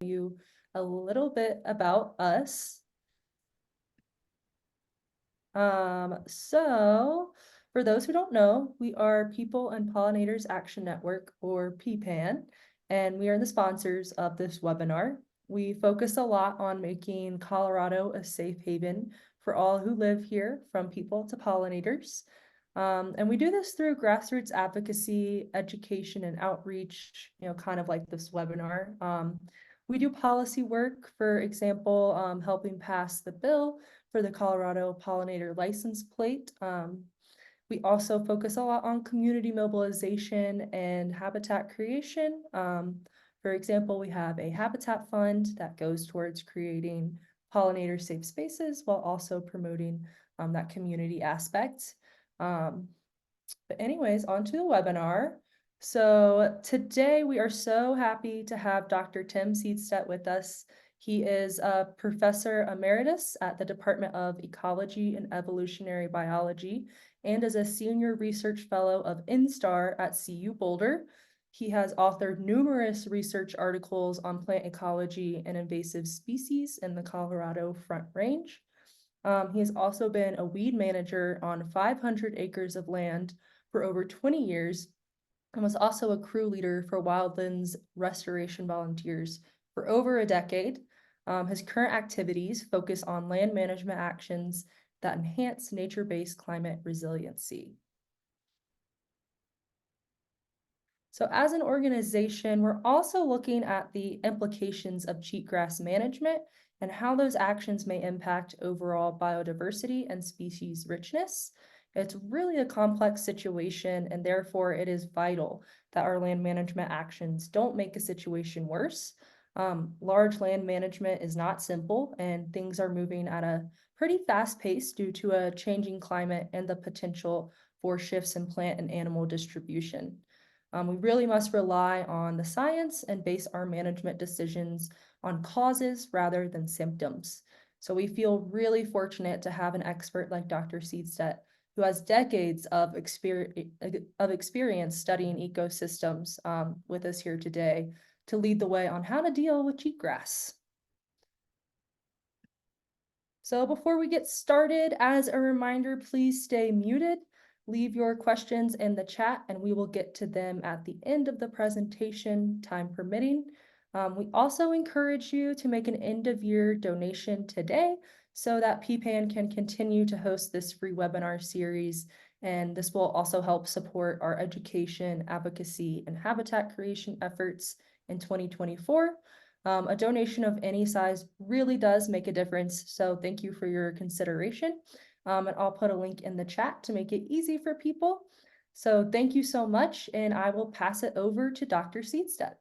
you a little bit about us. So for those who don't know, we are People and Pollinators Action Network, or PPAN, and we are the sponsors of this webinar. We focus a lot on making Colorado a safe haven for all who live here, from people to pollinators. And we do this through grassroots advocacy, education, and outreach, kind of like this webinar. We do policy work, for example, helping pass the bill for the Colorado pollinator license plate. We also focus a lot on community mobilization and habitat creation. For example, we have a habitat fund that goes towards creating pollinator safe spaces while also promoting that community aspect. But anyways, on to the webinar. So today we are so happy to have Dr. Tim Seastedt with us. He is a professor emeritus at the Department of Ecology and Evolutionary Biology and is a senior research fellow of INSTAR at CU Boulder. He has authored numerous research articles on plant ecology and invasive species in the Colorado Front Range. He has also been a weed manager on 500 acres of land for over 20 years and was also a crew leader for Wildlands Restoration Volunteers for over a decade. His current activities focus on land management actions that enhance nature-based climate resiliency. So as an organization, we're also looking at the implications of cheatgrass management and how those actions may impact overall biodiversity and species richness. It's really a complex situation, and therefore it is vital that our land management actions don't make a situation worse. Large land management is not simple, and things are moving at a pretty fast pace due to a changing climate and the potential for shifts in plant and animal distribution. We really must rely on the science and base our management decisions on causes rather than symptoms. So we feel really fortunate to have an expert like Dr. Seastedt, who has decades of experience studying ecosystems with us here today to lead the way on how to deal with cheatgrass. So before we get started, as a reminder, please stay muted. Leave your questions in the chat and we will get to them at the end of the presentation, time permitting. We also encourage you to make an end-of-year donation today so that PPAN can continue to host this free webinar series, and this will also help support our education, advocacy, and habitat creation efforts in 2024. A donation of any size really does make a difference, so thank you for your consideration. And I'll put a link in the chat to make it easy for people. So thank you so much, and I will pass it over to Dr. Seastedt.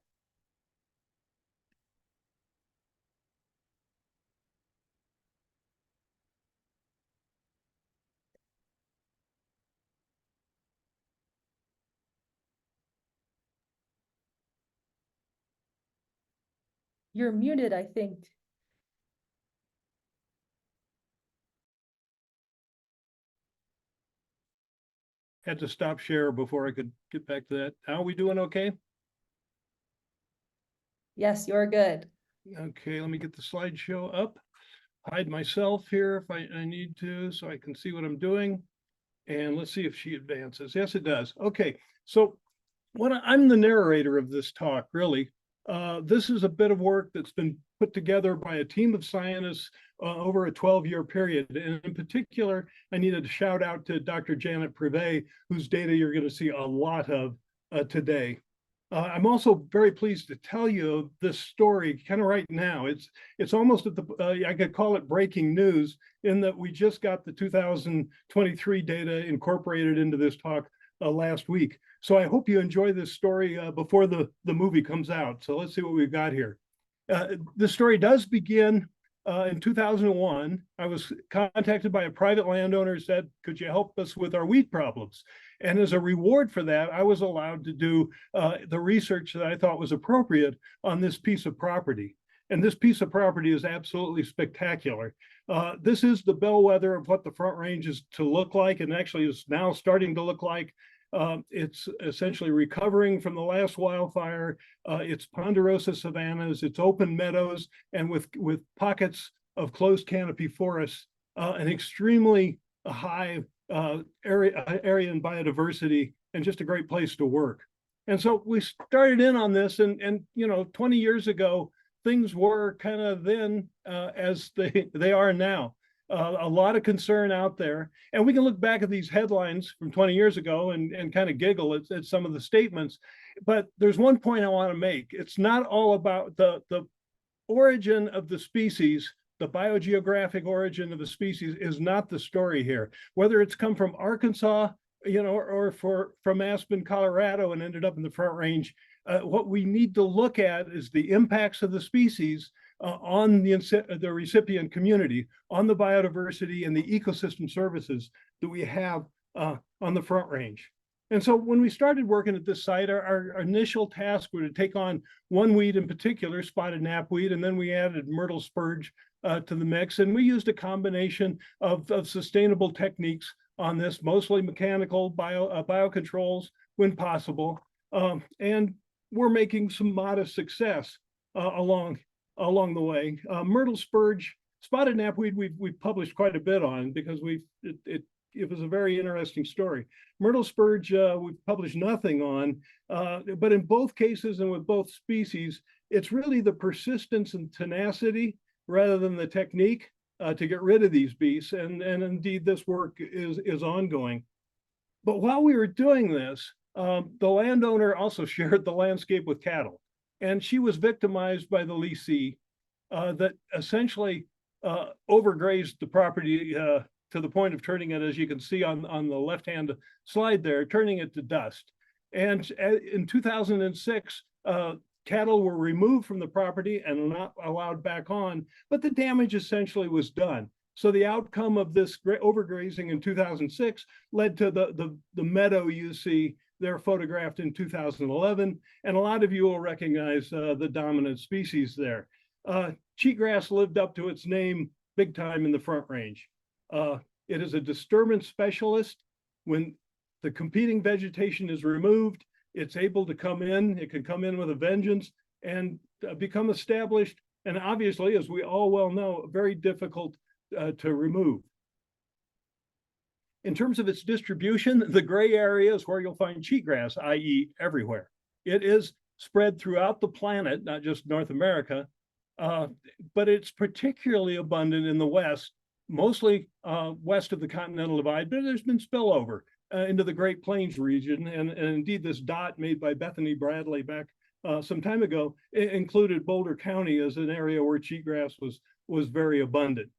You're muted, I think. Had to stop share before I could get back to that. Are we doing okay? Yes, you're good. Okay, let me get the slideshow up. Hide myself here if I need to so I can see what I'm doing. And let's see if she advances. Yes, it does. Okay, so I'm the narrator of this talk, really. This is a bit of work that's been put together by a team of scientists over a 12-year period. And in particular, I needed to shout out to Dr. Janet Privé, whose data you're going to see a lot of today. I'm also very pleased to tell you this story kind of right now. It's almost at the, I could call it breaking news, in that we just got the 2023 data incorporated into this talk last week. So I hope you enjoy this story before the movie comes out. So let's see what we've got here. The story does begin in 2001. I was contacted by a private landowner who said, could you help us with our weed problems? And as a reward for that, I was allowed to do the research that I thought was appropriate on this piece of property. And this piece of property is absolutely spectacular. This is the bellwether of what the Front Range is to look like, and actually is now starting to look like. It's essentially recovering from the last wildfire. It's ponderosa savannas, it's open meadows, and with pockets of closed canopy forests, an extremely high area in biodiversity, and just a great place to work. And so we started in on this, and 20 years ago, things were kind of then as they are now. A lot of concern out there. And we can look back at these headlines from 20 years ago and kind of giggle at some of the statements. But there's one point I want to make. It's not all about the origin of the species. The biogeographic origin of the species is not the story here. Whether it's come from Arkansas, or from Aspen, Colorado, and ended up in the Front Range, what we need to look at is the impacts of the species on the recipient community, on the biodiversity and the ecosystem services that we have on the Front Range. And so when we started working at this site, our initial task was to take on one weed in particular, spotted knapweed, and then we added myrtle spurge to the mix. And we used a combination of sustainable techniques on this, mostly mechanical biocontrols when possible. And we're making some modest success along the way. Myrtle spurge, spotted knapweed, we've published quite a bit on because it was a very interesting story. Myrtle spurge, we've published nothing on, but in both cases and with both species, it's really the persistence and tenacity rather than the technique to get rid of these beasts. And indeed, this work is ongoing. But while we were doing this, the landowner also shared the landscape with cattle. And she was victimized by the leasee that essentially overgrazed the property to the point of turning it, as you can see on the left-hand slide there, turning it to dust. And in 2006, cattle were removed from the property and not allowed back on, but the damage essentially was done. So the outcome of this overgrazing in 2006 led to the meadow you see there photographed in 2011. And a lot of you will recognize the dominant species there. Cheatgrass lived up to its name big time in the Front Range. It is a disturbance specialist. When the competing vegetation is removed, it's able to come in. It can come in with a vengeance and become established. And obviously, as we all well know, very difficult to remove. In terms of its distribution, the gray area is where you'll find cheatgrass, i.e. everywhere. It is spread throughout the planet, not just North America, but it's particularly abundant in the West, mostly west of the Continental Divide, but there's been spillover into the Great Plains region. And indeed, this dot made by Bethany Bradley back some time ago included Boulder County as an area where cheatgrass was very abundant.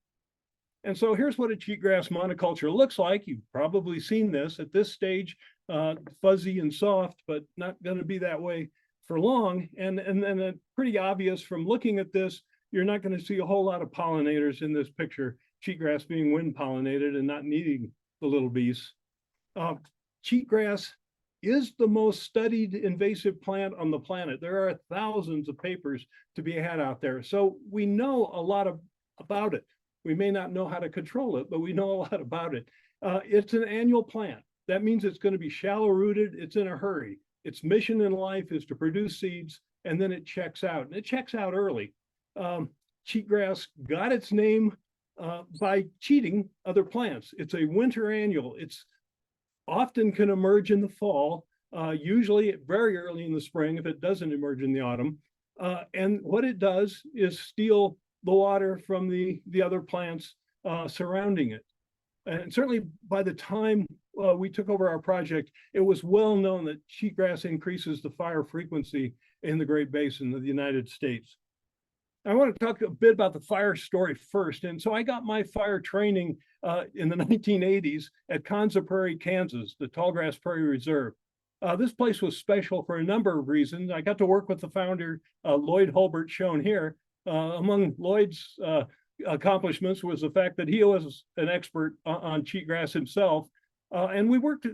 And so here's what a cheatgrass monoculture looks like. You've probably seen this at this stage, fuzzy and soft, but not going to be that way for long. And then pretty obvious from looking at this, you're not going to see a whole lot of pollinators in this picture, cheatgrass being wind pollinated and not needing the little beasts. Cheatgrass is the most studied invasive plant on the planet. There are thousands of papers to be had out there. So we know a lot about it. We may not know how to control it, but we know a lot about it. It's an annual plant. That means it's going to be shallow rooted. It's in a hurry. Its mission in life is to produce seeds, and then it checks out. And it checks out early. Cheatgrass got its name by cheating other plants. It's a winter annual. It's often can emerge in the fall, usually very early in the spring if it doesn't emerge in the autumn. And what it does is steal the water from the other plants surrounding it. And certainly by the time we took over our project, it was well known that cheatgrass increases the fire frequency in the Great Basin of the United States. I want to talk a bit about the fire story first. And so I got my fire training in the 1980s at Konza Prairie, Kansas, the Tallgrass Prairie Reserve. This place was special for a number of reasons. I got to work with the founder, Lloyd Hulbert, shown here. Among Lloyd's accomplishments was the fact that he was an expert on cheatgrass himself. And we worked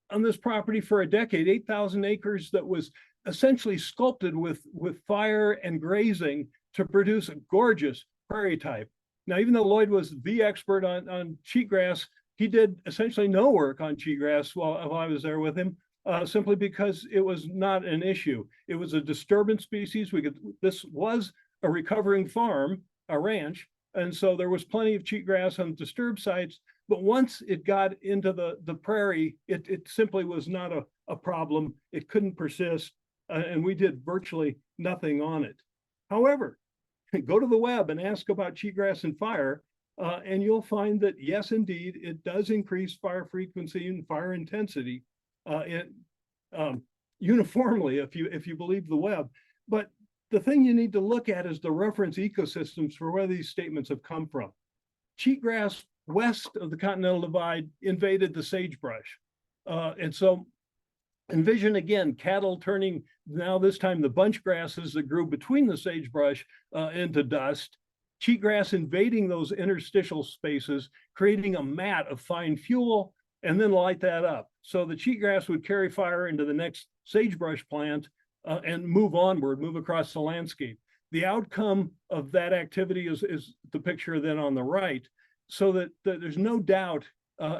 on this property for a decade, 8,000 acres that was essentially sculpted with fire and grazing to produce a gorgeous prairie type. Now, even though Lloyd was the expert on cheatgrass, he did essentially no work on cheatgrass while I was there with him. simply because it was not an issue. It was a disturbance species. This was a recovering farm, a ranch, and so there was plenty of cheatgrass on disturbed sites. But once it got into the prairie, it simply was not a problem. It couldn't persist, and we did virtually nothing on it. However, go to the web and ask about cheatgrass and fire, and you'll find that yes, indeed, it does increase fire frequency and fire intensity uniformly, if you believe the web. But the thing you need to look at is the reference ecosystems for where these statements have come from. Cheatgrass west of the Continental Divide invaded the sagebrush. And so envision again, cattle turning now this time the bunch grasses that grew between the sagebrush into dust, cheatgrass invading those interstitial spaces, creating a mat of fine fuel, and then light that up. So the cheatgrass would carry fire into the next sagebrush plant and move onward, move across the landscape. The outcome of that activity is the picture then on the right, so that there's no doubt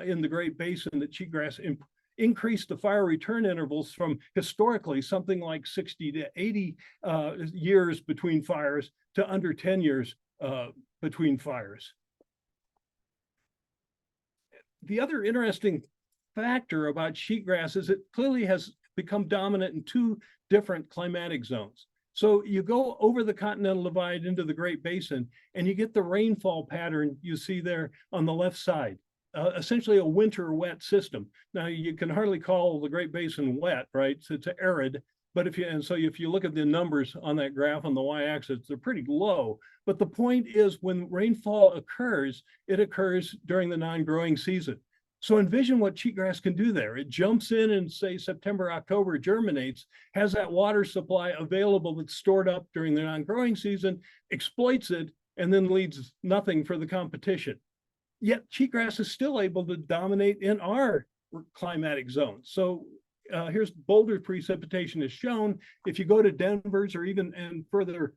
in the Great Basin that cheatgrass increased the fire return intervals from historically something like 60 to 80 years between fires to under 10 years between fires. The other interesting factor about cheatgrass is it clearly has become dominant in two different climatic zones. So you go over the Continental Divide into the Great Basin, and you get the rainfall pattern you see there on the left side, essentially a winter wet system. Now, you can hardly call the Great Basin wet, right? So it's arid. But if you look at the numbers on that graph on the y-axis, they're pretty low. But the point is, when rainfall occurs, it occurs during the non-growing season. So envision what cheatgrass can do there. It jumps in say September, October, germinates, has that water supply available that's stored up during the non-growing season, exploits it, and then leaves nothing for the competition. Yet cheatgrass is still able to dominate in our climatic zone. So here's boulder precipitation is shown. If you go to Denver's or even and further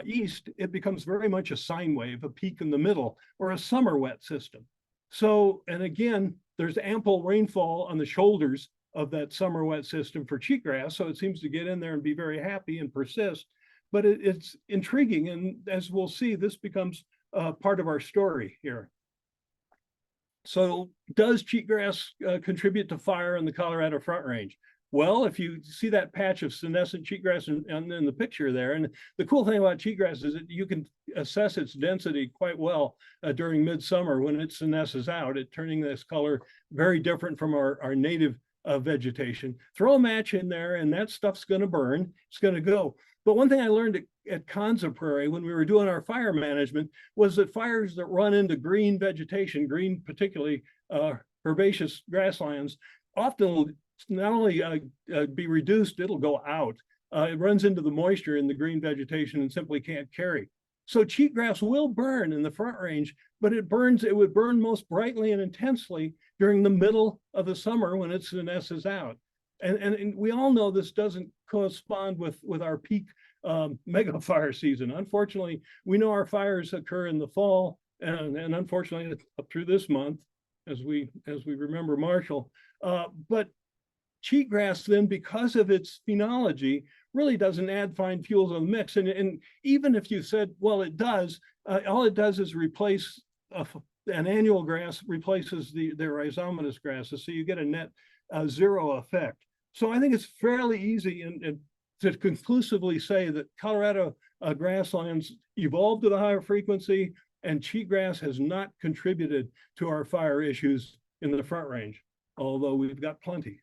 east, it becomes very much a sine wave, a peak in the middle, or a summer wet system. So, and again, there's ample rainfall on the shoulders of that summer wet system for cheatgrass, so it seems to get in there and be very happy and persist. But it's intriguing, and as we'll see, this becomes part of our story here. So does cheatgrass contribute to fire in the Colorado Front Range? Well, if you see that patch of senescent cheatgrass in the picture there, and the cool thing about cheatgrass is that you can assess its density quite well during midsummer when it senesces out, it turning this color very different from our native vegetation. Throw a match in there and that stuff's going to burn. It's going to go. But one thing I learned at Konza Prairie when we were doing our fire management was that fires that run into green vegetation, green particularly herbaceous grasslands, often not only be reduced, it'll go out. It runs into the moisture in the green vegetation and simply can't carry. So cheatgrass will burn in the Front Range, but it would burn most brightly and intensely during the middle of the summer when it senesces out. And we all know this doesn't correspond with our peak mega fire season. Unfortunately, we know our fires occur in the fall, and unfortunately up through this month as we remember Marshall. But cheatgrass then, because of its phenology, really doesn't add fine fuels on the mix. And even if you said, well, it does, all it does is replace an annual grass replaces the rhizomatous grasses. So you get a net zero effect. So I think it's fairly easy and to conclusively say that Colorado grasslands evolved at a higher frequency, and cheatgrass has not contributed to our fire issues in the Front Range, although we've got plenty.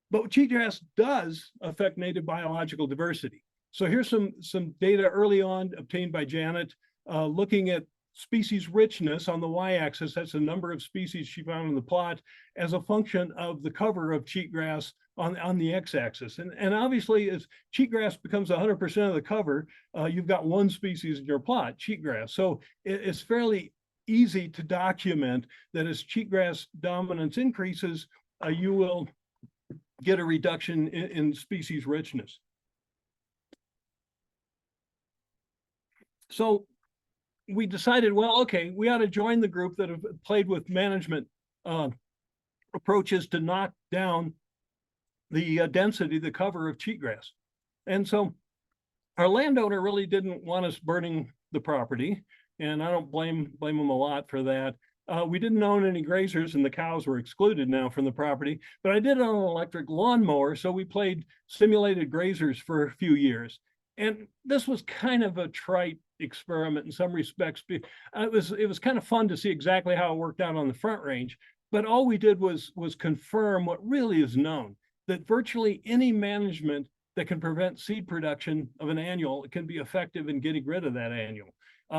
But cheatgrass does affect native biological diversity. So here's some data early on obtained by Janet, looking at species richness on the y-axis. That's the number of species she found in the plot as a function of the cover of cheatgrass on the x-axis. And obviously, as cheatgrass becomes 100% of the cover, you've got one species in your plot, cheatgrass. So it's fairly easy to document that as cheatgrass dominance increases, you will get a reduction in species richness. So we decided, well, okay, we ought to join the group that have played with management approaches to knock down the density, the cover of cheatgrass. And so our landowner really didn't want us burning the property, and I don't blame them a lot for that. We didn't own any grazers, and the cows were excluded now from the property, but I did own an electric lawnmower, so we played simulated grazers for a few years. And this was kind of a trite experiment in some respects. It was kind of fun to see exactly how it worked out on the Front Range, but all we did was confirm what really is known, that virtually any management that can prevent seed production of an annual can be effective in getting rid of that annual.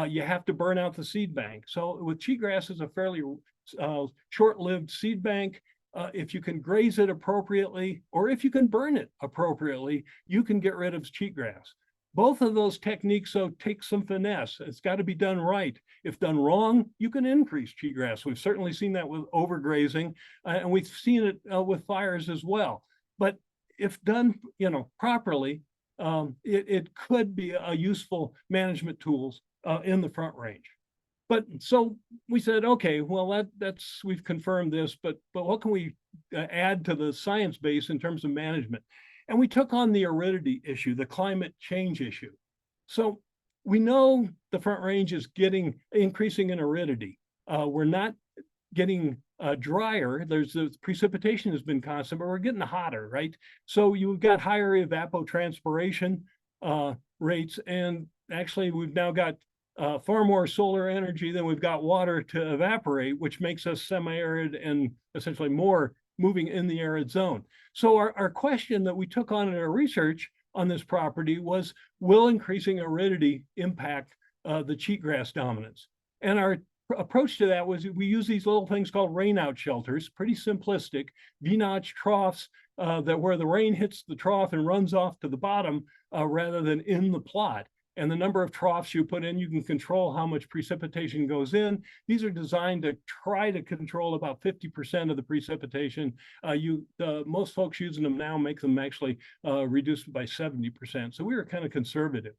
You have to burn out the seed bank. So with cheatgrass, it's a fairly short-lived seed bank. If you can graze it appropriately, or if you can burn it appropriately, you can get rid of cheatgrass. Both of those techniques, though, take some finesse. It's got to be done right. If done wrong, you can increase cheatgrass. We've certainly seen that with overgrazing, and we've seen it with fires as well. But if done, properly, it could be a useful management tools in the Front Range. But so we said, okay, well, that's we've confirmed this, but what can we add to the science base in terms of management? And we took on the aridity issue, the climate change issue. So we know the Front Range is increasing in aridity. We're not getting drier. The precipitation has been constant, but we're getting hotter, right? So you've got higher evapotranspiration rates, and actually we've now got far more solar energy than we've got water to evaporate, which makes us semi-arid and essentially more moving in the arid zone. So our question that we took on in our research on this property was, will increasing aridity impact the cheatgrass dominance? And our approach to that was we use these little things called rainout shelters, pretty simplistic, V-notch troughs that where the rain hits the trough and runs off to the bottom rather than in the plot. And the number of troughs you put in, you can control how much precipitation goes in. These are designed to try to control about 50% of the precipitation. Most folks using them now make them actually reduced by 70%. So we were kind of conservative.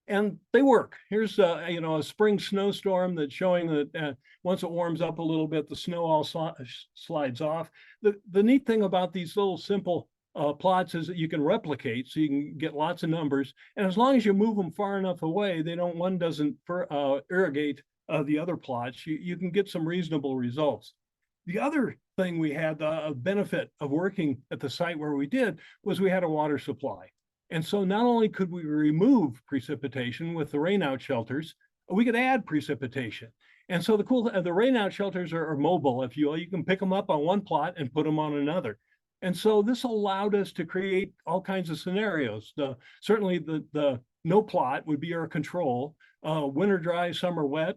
And they work. Here's a spring snowstorm that's showing that once it warms up a little bit, the snow all slides off. The neat thing about these little simple plots is that you can replicate, so you can get lots of numbers, and as long as you move them far enough away, one doesn't irrigate the other plots. You can get some reasonable results. The other thing we had, the benefit of working at the site where we did, was we had a water supply. And so not only could we remove precipitation with the rainout shelters, we could add precipitation. And so the rainout shelters are mobile, if you will. You can pick them up on one plot and put them on another. And so this allowed us to create all kinds of scenarios. Certainly the no plot would be our control. Winter dry, summer wet,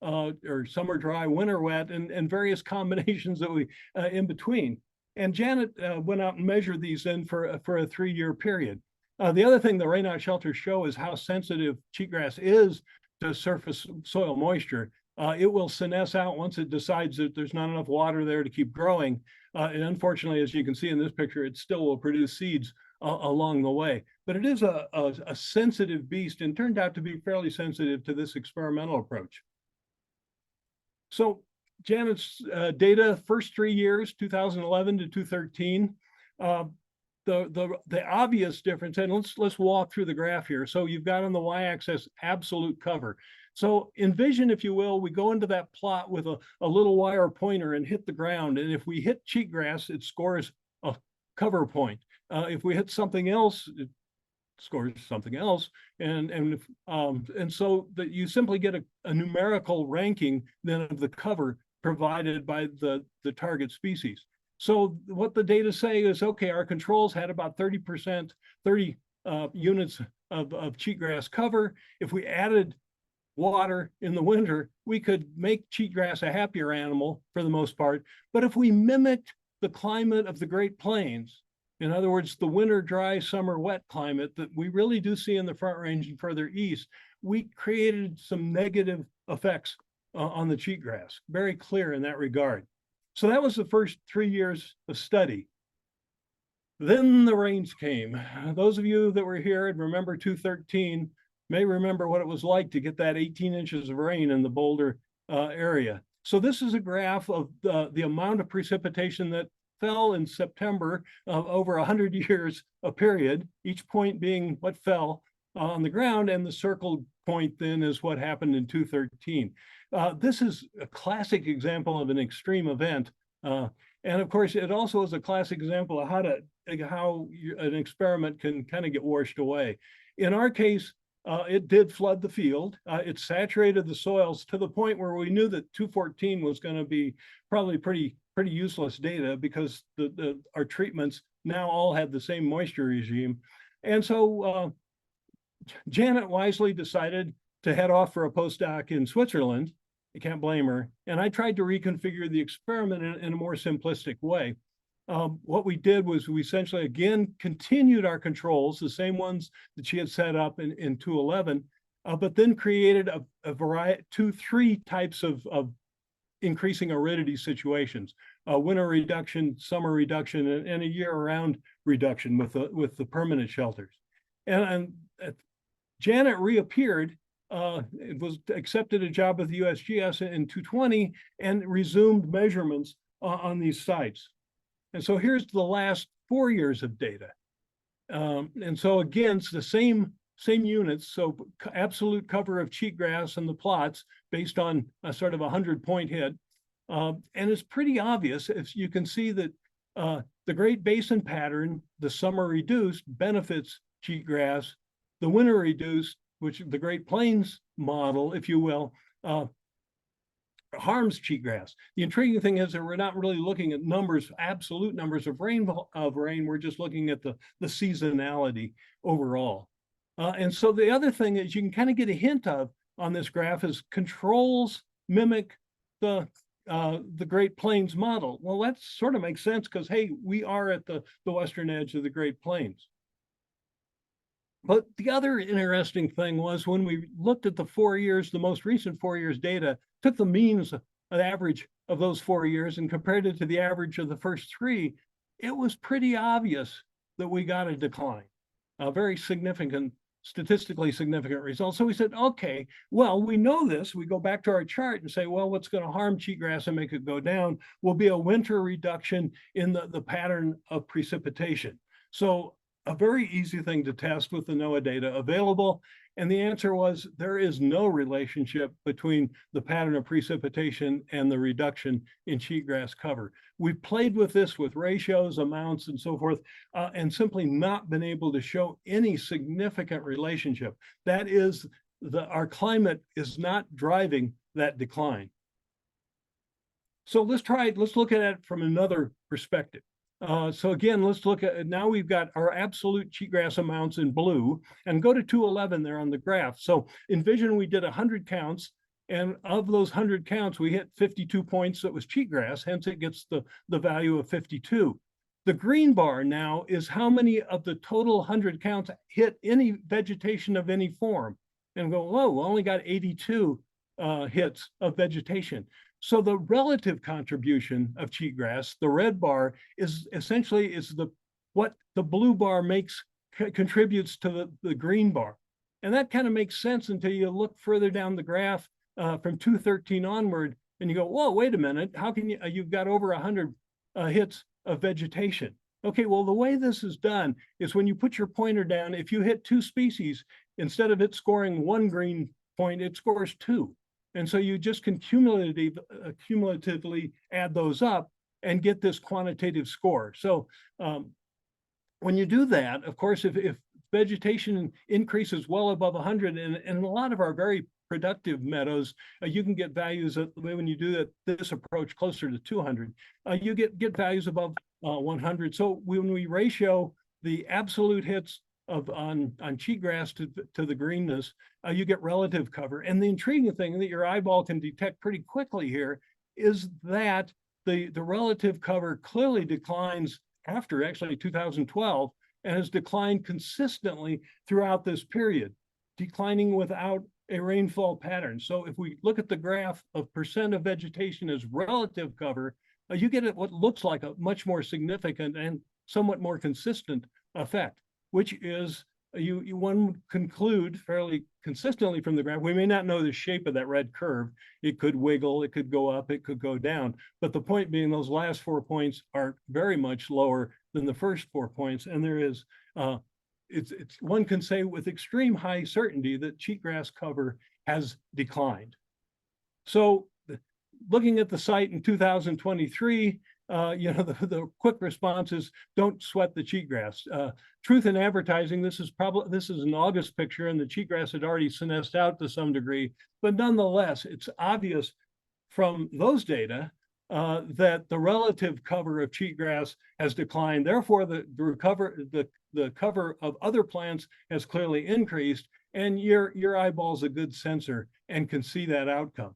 or summer dry, winter wet, and various combinations that we in between. And Janet went out and measured these in for a 3-year period. The other thing the rainout shelters show is how sensitive cheatgrass is to surface soil moisture. It will senesce out once it decides that there's not enough water there to keep growing. And unfortunately, as you can see in this picture, it still will produce seeds along the way. But it is a sensitive beast, and turned out to be fairly sensitive to this experimental approach. So Janet's data, first 3 years, 2011 to 2013. The obvious difference, and let's walk through the graph here. So you've got on the y-axis absolute cover. So envision, if you will, we go into that plot with a little wire pointer and hit the ground. And if we hit cheatgrass, it scores a cover point. If we hit something else, it scores something else. And so that you simply get a numerical ranking then of the cover provided by the target species. So what the data say is, okay, our controls had about 30 units of cheatgrass cover. If we added water in the winter, we could make cheatgrass a happier animal for the most part. But if we mimicked the climate of the Great Plains, in other words, the winter dry, summer wet climate that we really do see in the Front Range and further east, we created some negative effects on the cheatgrass, very clear in that regard. So that was the first 3 years of study. Then the rains came. Those of you that were here and remember 2013 may remember what it was like to get that 18 inches of rain in the Boulder area. So this is a graph of the amount of precipitation that fell in September of over 100 years, a period, each point being what fell on the ground, and the circled point then is what happened in 2013. This is a classic example of an extreme event. And of course, it also is a classic example of how an experiment can kind of get washed away. In our case, it did flood the field. It saturated the soils to the point where we knew that 214 was going to be probably pretty useless data, because our treatments now all had the same moisture regime. And so Janet wisely decided to head off for a postdoc in Switzerland. I can't blame her. And I tried to reconfigure the experiment in a more simplistic way. What we did was we essentially, again, continued our controls, the same ones that she had set up in 211, but then created a variety, three types of increasing aridity situations: winter reduction, summer reduction, and a year-round reduction with the permanent shelters. And Janet reappeared, was accepted a job with the USGS in 220, and resumed measurements on these sites. And so here's the last 4 years of data. And so again, it's the same units. So absolute cover of cheatgrass and the plots based on a sort of 100-point hit. And it's pretty obvious. If you can see that the Great Basin pattern, the summer reduced, benefits cheatgrass. The winter reduced, which the Great Plains model, if you will, harms cheatgrass. The intriguing thing is that we're not really looking at numbers, absolute numbers of rain. We're just looking at the seasonality overall. And so the other thing is you can kind of get a hint of on this graph is controls mimic the Great Plains model. Well, that sort of makes sense because, hey, we are at the western edge of the Great Plains. But the other interesting thing was when we looked at the 4 years, the most recent 4 years data, took the means, an average of those 4 years, and compared it to the average of the first three, it was pretty obvious that we got a decline, a very significant, statistically significant result. So we said, okay, well, we know this. We go back to our chart and say, well, what's going to harm cheatgrass and make it go down will be a winter reduction in the pattern of precipitation. So a very easy thing to test with the NOAA data available. And the answer was there is no relationship between the pattern of precipitation and the reduction in cheatgrass cover. We've played with this with ratios, amounts, and so forth, and simply not been able to show any significant relationship. That is, our climate is not driving that decline. So let's look at it from another perspective. So again, let's look at, now we've got our absolute cheatgrass amounts in blue, and go to 211 there on the graph. So envision we did 100 counts, and of those 100 counts, we hit 52 points that was cheatgrass, hence it gets the value of 52. The green bar now is how many of the total 100 counts hit any vegetation of any form. And go, whoa, we only got 82 hits of vegetation. So the relative contribution of cheatgrass, the red bar, is essentially what the blue bar contributes to the green bar. And that kind of makes sense until you look further down the graph from 213 onward, and you go, whoa, wait a minute, how can you've got over 100 hits of vegetation. Okay, well, the way this is done is when you put your pointer down, if you hit two species, instead of it scoring one green point, it scores two. And so you just can cumulatively add those up and get this quantitative score. So when you do that, of course, if vegetation increases well above 100, and a lot of our very productive meadows, you can get values when you do this approach closer to 200, you get values above 100. So when we ratio the absolute hits on cheatgrass to the greenness, you get relative cover. And the intriguing thing that your eyeball can detect pretty quickly here is that the relative cover clearly declines after actually 2012, and has declined consistently throughout this period, declining without a rainfall pattern. So if we look at the graph of percent of vegetation as relative cover, you get what looks like a much more significant and somewhat more consistent effect, which is one would conclude fairly consistently from the graph. We may not know the shape of that red curve. It could wiggle, it could go up, it could go down. But the point being, those last 4 points are very much lower than the first 4 points. And there is, it's one can say with extreme high certainty that cheatgrass cover has declined. So looking at the site in 2023, the quick response is don't sweat the cheatgrass. Truth in advertising, this is an August picture, and the cheatgrass had already senesced out to some degree, but nonetheless, it's obvious from those data that the relative cover of cheatgrass has declined. Therefore, the cover of other plants has clearly increased, and your eyeball's a good sensor and can see that outcome.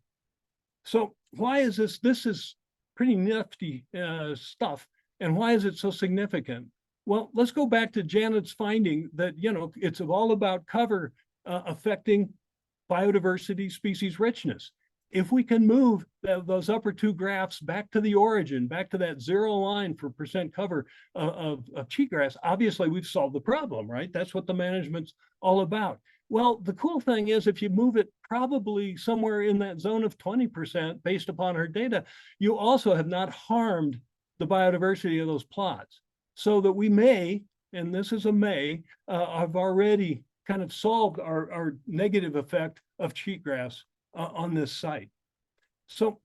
So why is this? This is pretty nifty stuff. And why is it so significant? Well, let's go back to Janet's finding that, it's all about cover affecting biodiversity, species richness. If we can move those upper two graphs back to the origin, back to that zero line for percent cover of cheatgrass, obviously we've solved the problem, right? That's what the management's all about. Well, the cool thing is if you move it probably somewhere in that zone of 20% based upon her data, you also have not harmed the biodiversity of those plots. So that we may, and this is a may, have already kind of solved our negative effect of cheatgrass on this site. So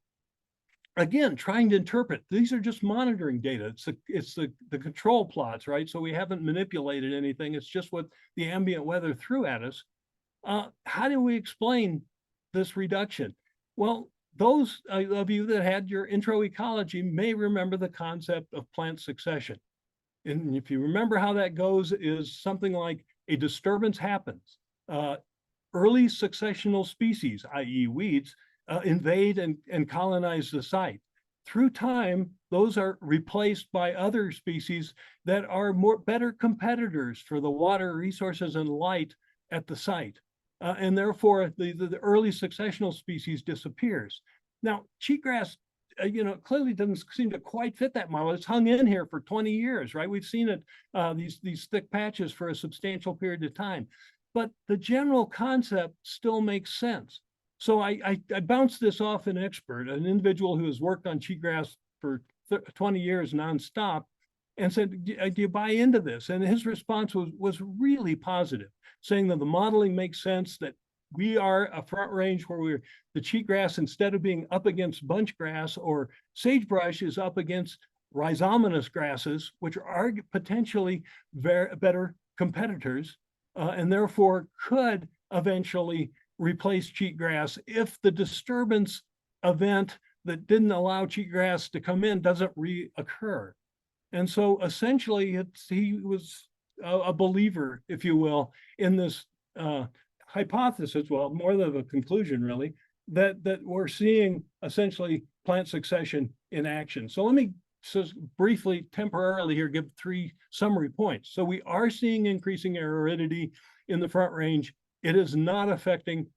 again, trying to interpret, these are just monitoring data. It's the control plots, right? So we haven't manipulated anything. It's just what the ambient weather threw at us. How do we explain this reduction? Well, those of you that had your intro ecology may remember the concept of plant succession. And if you remember how that goes, is something like a disturbance happens. Early successional species, i.e. weeds, invade and colonize the site. Through time, those are replaced by other species that are better competitors for the water resources and light at the site. And therefore, the early successional species disappears. Now, cheatgrass, clearly doesn't seem to quite fit that model. It's hung in here for 20 years, right? We've seen it, these thick patches for a substantial period of time. But the general concept still makes sense. So I bounced this off an expert, an individual who has worked on cheatgrass for 20 years nonstop, and said, do you buy into this? And his response was really positive, saying that the modeling makes sense, that we are a front range where the cheatgrass, instead of being up against bunch grass or sagebrush, is up against rhizomatous grasses, which are potentially better competitors, and therefore could eventually replace cheatgrass if the disturbance event that didn't allow cheatgrass to come in doesn't reoccur. And so essentially he was a believer, if you will, in this hypothesis, well, more than a conclusion really, that we're seeing essentially plant succession in action. So let me just briefly, temporarily here, give 3 summary points. So we are seeing increasing aridity in the Front Range. It is not affecting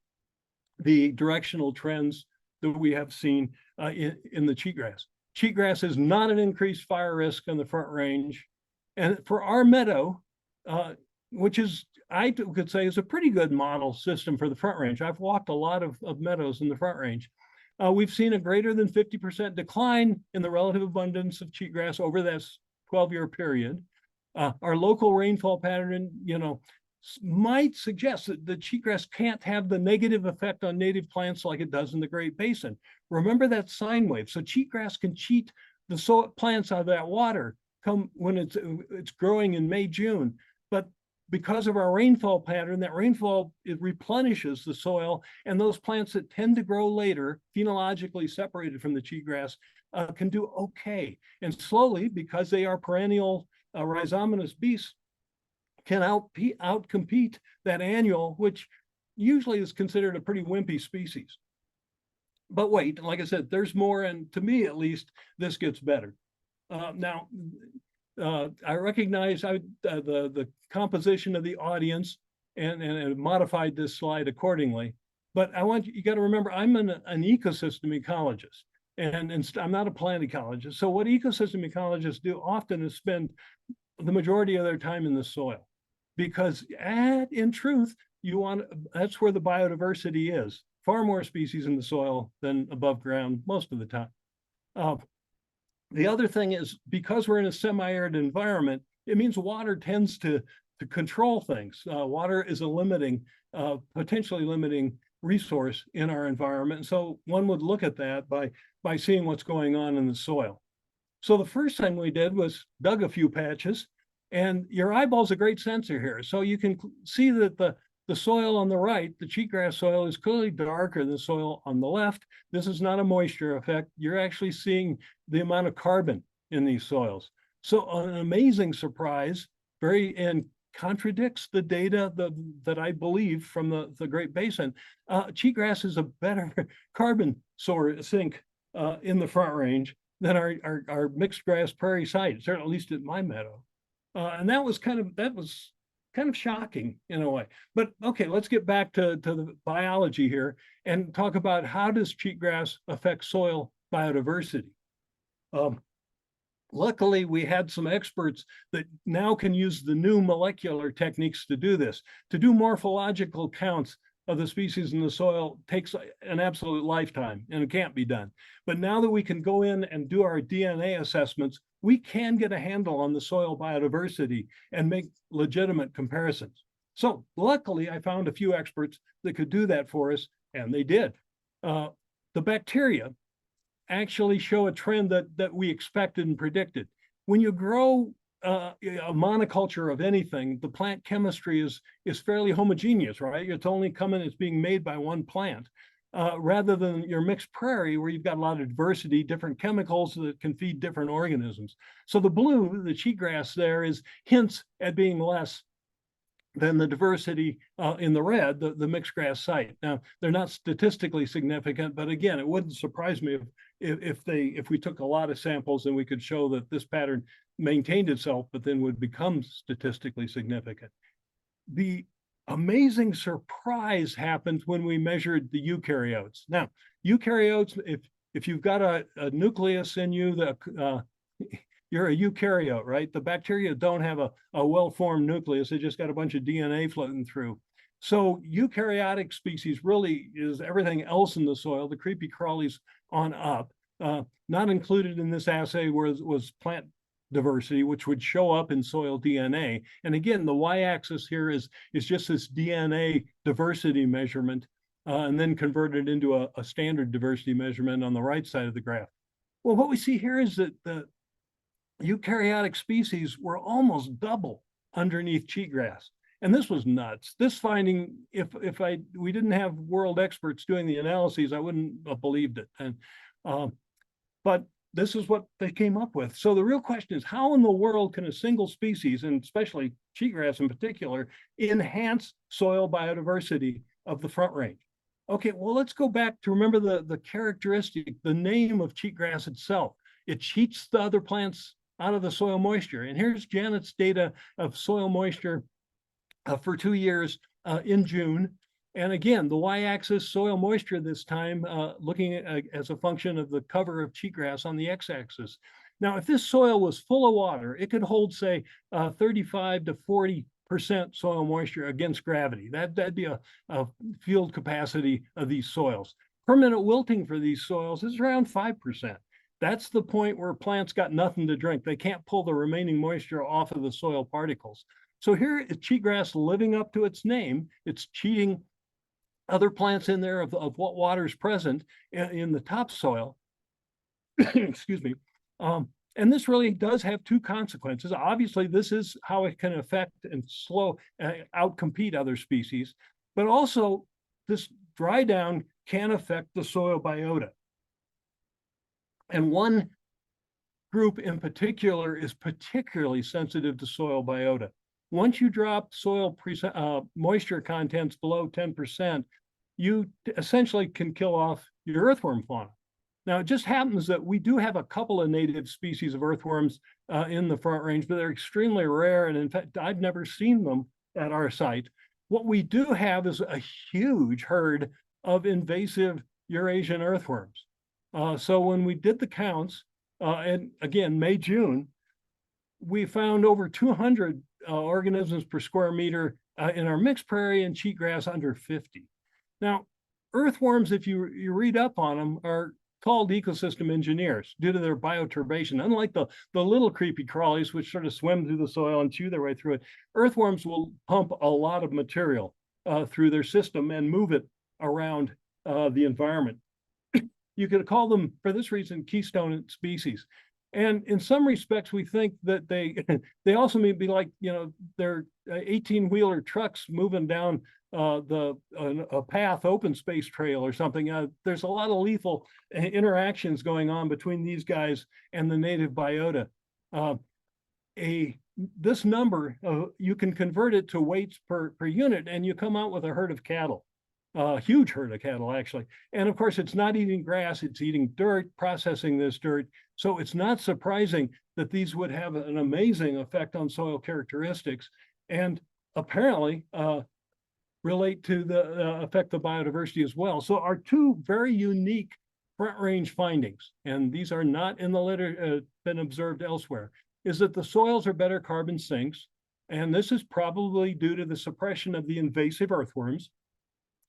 the directional trends that we have seen in the cheatgrass. Cheatgrass is not an increased fire risk in the Front Range. And for our meadow, which is, I could say, is a pretty good model system for the Front Range. I've walked a lot of meadows in the Front Range. We've seen a greater than 50% decline in the relative abundance of cheatgrass over this 12-year period. Our local rainfall pattern, might suggest that the cheatgrass can't have the negative effect on native plants like it does in the Great Basin. Remember that sine wave. So cheatgrass can cheat the plants out of that water come when it's growing in May, June. But because of our rainfall pattern, that rainfall, it replenishes the soil, and those plants that tend to grow later, phenologically separated from the cheatgrass, can do okay. And slowly, because they are perennial rhizomatous beasts, can outcompete that annual, which usually is considered a pretty wimpy species. But wait, like I said, there's more, and to me at least, this gets better. Now, I recognize the composition of the audience and modified this slide accordingly. But you got to remember, I'm an ecosystem ecologist, and I'm not a plant ecologist. So what ecosystem ecologists do often is spend the majority of their time in the soil. because in truth, that's where the biodiversity is. Far more species in the soil than above ground most of the time. The other thing is, because we're in a semi-arid environment, it means water tends to control things. Water is a potentially limiting resource in our environment. And so one would look at that by seeing what's going on in the soil. So the first thing we did was dug a few patches, and your eyeball's a great sensor here. So you can see that the soil on the right, the cheatgrass soil, is clearly darker than the soil on the left. This is not a moisture effect. You're actually seeing the amount of carbon in these soils. So an amazing surprise, and contradicts the data that I believe from the Great Basin. Cheatgrass is a better carbon sink in the Front Range than our mixed grass prairie site, at least at my meadow. And that was kind of shocking in a way. But okay, let's get back to the biology here and talk about how does cheatgrass affect soil biodiversity. Luckily, we had some experts that now can use the new molecular techniques to do this. To do morphological counts of the species in the soil takes an absolute lifetime, and it can't be done. But now that we can go in and do our DNA assessments, we can get a handle on the soil biodiversity and make legitimate comparisons. So luckily, I found a few experts that could do that for us, and they did. The bacteria actually show a trend that we expected and predicted. When you grow a monoculture of anything, the plant chemistry is fairly homogeneous, right? It's being made by one plant, rather than your mixed prairie where you've got a lot of diversity, different chemicals that can feed different organisms. So the blue, the cheatgrass there, hints at being less than the diversity in the red, the mixed grass site. Now, they're not statistically significant, but again, it wouldn't surprise me if we took a lot of samples and we could show that this pattern maintained itself, but then would become statistically significant. The amazing surprise happens when we measured the eukaryotes. Now, eukaryotes, if you've got a nucleus in you, you're a eukaryote, right? The bacteria don't have a well-formed nucleus. They just got a bunch of DNA floating through. So eukaryotic species really is everything else in the soil, the creepy crawlies on up. Not included in this assay was plant diversity, which would show up in soil DNA. And again, the y-axis here is just this DNA diversity measurement, and then converted into a standard diversity measurement on the right side of the graph. Well, what we see here is that the eukaryotic species were almost double underneath cheatgrass. And this was nuts. This finding, if we didn't have world experts doing the analyses, I wouldn't have believed it. And but this is what they came up with. So the real question is, how in the world can a single species, and especially cheatgrass in particular, enhance soil biodiversity of the Front Range? Okay, well, let's go back to remember the characteristic, the name of cheatgrass itself. It cheats the other plants out of the soil moisture. And here's Janet's data of soil moisture for 2 years in June. And again, the y-axis soil moisture this time, looking at, as a function of the cover of cheatgrass on the x-axis. Now, if this soil was full of water, it could hold, say, 35 to 40% soil moisture against gravity. That'd be a field capacity of these soils. Permanent wilting for these soils is around 5%. That's the point where plants got nothing to drink. They can't pull the remaining moisture off of the soil particles. So here is cheatgrass living up to its name. It's cheating other plants in there of what water is present in the topsoil. Excuse me. And this really does have two consequences. Obviously, this is how it can affect and outcompete other species, but also this dry down can affect the soil biota. And one group in particular is particularly sensitive to soil biota. Once you drop soil moisture contents below 10%, you essentially can kill off your earthworm fauna. Now, it just happens that we do have a couple of native species of earthworms in the Front Range, but they're extremely rare. And in fact, I've never seen them at our site. What we do have is a huge herd of invasive Eurasian earthworms. So when we did the counts, and again, May, June, we found over 200 organisms per square meter in our mixed prairie, and cheatgrass under 50. Now, earthworms, if you read up on them, are called ecosystem engineers due to their bioturbation. Unlike the little creepy crawlies, which sort of swim through the soil and chew their way through it, earthworms will pump a lot of material through their system and move it around the environment. You could call them, for this reason, keystone species. And in some respects, we think that they also may be like, they're 18-wheeler trucks moving down a path, open space trail or something. There's a lot of lethal interactions going on between these guys and the native biota. This number, you can convert it to weights per unit, and you come out with a herd of cattle. A huge herd of cattle, actually. And of course, it's not eating grass, it's eating dirt, processing this dirt. So it's not surprising that these would have an amazing effect on soil characteristics, and apparently relate to the effect of biodiversity as well. So our two very unique front range findings, and these are not in the literature, been observed elsewhere, is that the soils are better carbon sinks. And this is probably due to the suppression of the invasive earthworms.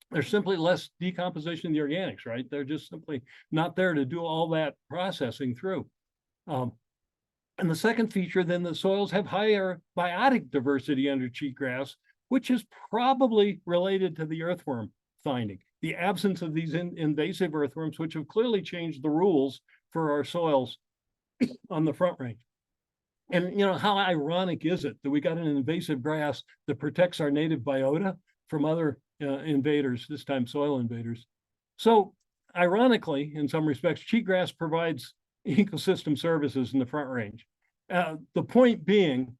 There's simply less decomposition of the organics, right? They're just simply not there to do all that processing through. And the second feature, then, the soils have higher biotic diversity under cheatgrass, which is probably related to the earthworm finding. The absence of these invasive earthworms, which have clearly changed the rules for our soils on the front range. And how ironic is it that we got an invasive grass that protects our native biota from other invaders, this time soil invaders. So ironically, in some respects, cheatgrass provides ecosystem services in the front range. The point being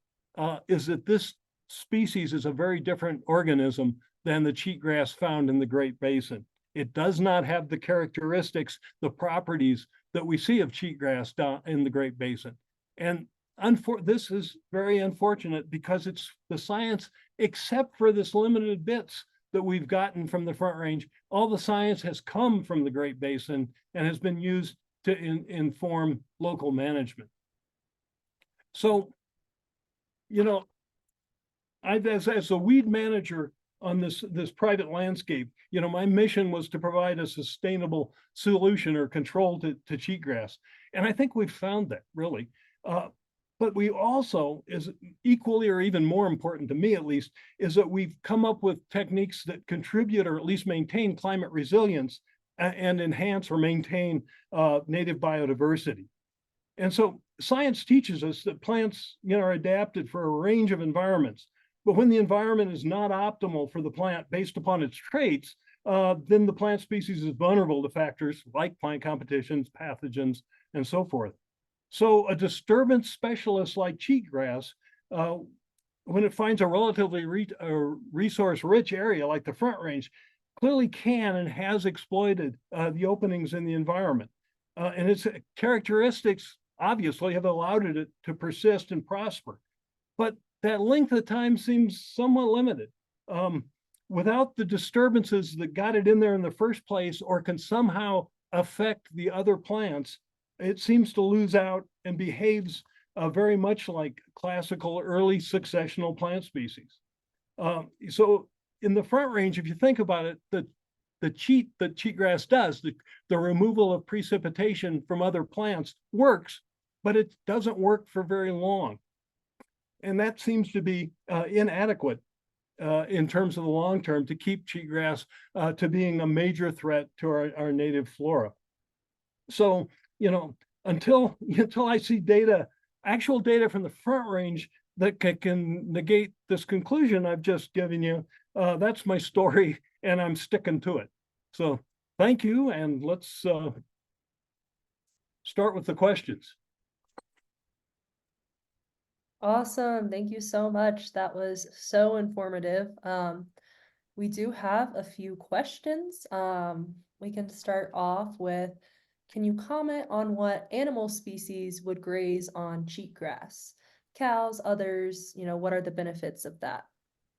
is that this species is a very different organism than the cheatgrass found in the Great Basin. It does not have the characteristics, the properties that we see of cheatgrass down in the Great Basin. And this is very unfortunate, because it's the science, except for this limited bits that we've gotten from the front range, all the science has come from the Great Basin and has been used to inform local management. So, as a weed manager on this private landscape, my mission was to provide a sustainable solution or control to cheatgrass. And I think we've found that, really. But we also, is equally or even more important to me at least, is that we've come up with techniques that contribute or at least maintain climate resilience and enhance or maintain native biodiversity. And so science teaches us that plants, are adapted for a range of environments. But when the environment is not optimal for the plant based upon its traits, then the plant species is vulnerable to factors like plant competitions, pathogens, and so forth. So a disturbance specialist like cheatgrass, when it finds a relatively resource-rich area like the Front Range, clearly can and has exploited the openings in the environment. And its characteristics obviously have allowed it to persist and prosper. But that length of time seems somewhat limited. Without the disturbances that got it in there in the first place, or can somehow affect the other plants, it seems to lose out and behaves very much like classical early successional plant species. So in the Front Range, if you think about it, the cheat that cheatgrass does, the removal of precipitation from other plants works, but it doesn't work for very long. And that seems to be inadequate in terms of the long term to keep cheatgrass to being a major threat to our native flora. So, until I see actual data from the Front Range that can negate this conclusion I've just given you, that's my story, and I'm sticking to it. So thank you, and let's start with the questions. Awesome. Thank you so much. That was so informative. We do have a few questions. We can start off with, can you comment on what animal species would graze on cheatgrass? Cows, others, what are the benefits of that?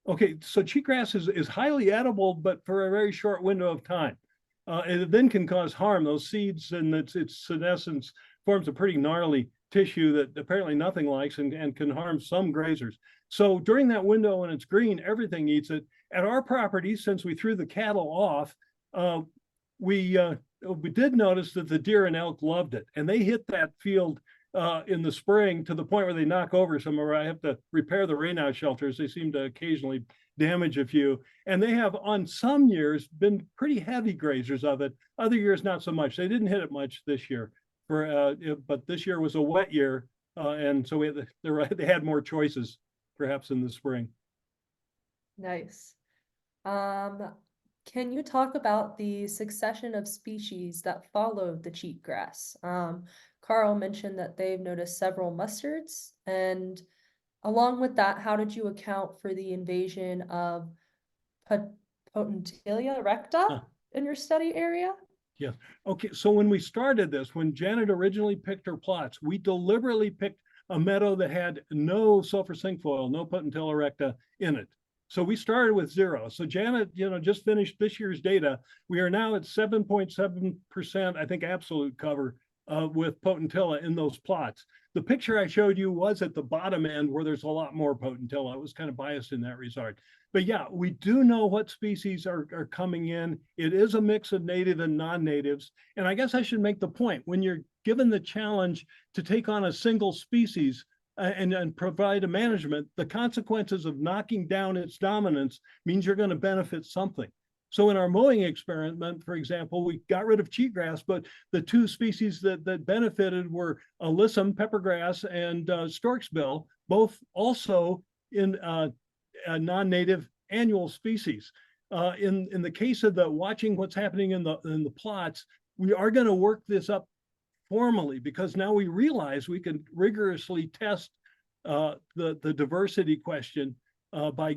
Okay, so cheatgrass is highly edible, but for a very short window of time. It then can cause harm. Those seeds and its senescence forms a pretty gnarly tissue that apparently nothing likes and can harm some grazers. So during that window when it's green, everything eats it. At our property, since we threw the cattle off, we did notice that the deer and elk loved it, and they hit that field in the spring to the point where they knock over some, or I have to repair the rain out shelters. They seem to occasionally damage a few, and they have on some years been pretty heavy grazers of it. Other years not so much. They didn't hit it much this year, but this year was a wet year, and so they had more choices perhaps in the spring. Nice. Can you talk about the succession of species that followed the cheatgrass? Carl mentioned that they've noticed several mustards, and along with that, how did you account for the invasion of Potentilla recta in your study area? Yes. Okay. So when we started this, when Janet originally picked her plots, we deliberately picked a meadow that had no sulfur cinquefoil, no Potentilla recta in it. So we started with 0. So Janet, just finished this year's data. We are now at 7.7%, I think, absolute cover with Potentilla in those plots. The picture I showed you was at the bottom end where there's a lot more Potentilla. I was kind of biased in that regard. But yeah, we do know what species are coming in. It is a mix of native and non-natives. And I guess I should make the point, when you're given the challenge to take on a single species and provide a management, the consequences of knocking down its dominance means you're going to benefit something. So in our mowing experiment, for example, we got rid of cheatgrass, but the two species that benefited were alyssum, peppergrass, and storksbill, both also in non-native annual species. In the case of watching what's happening in the plots, we are going to work this up formally, because now we realize we can rigorously test the diversity question by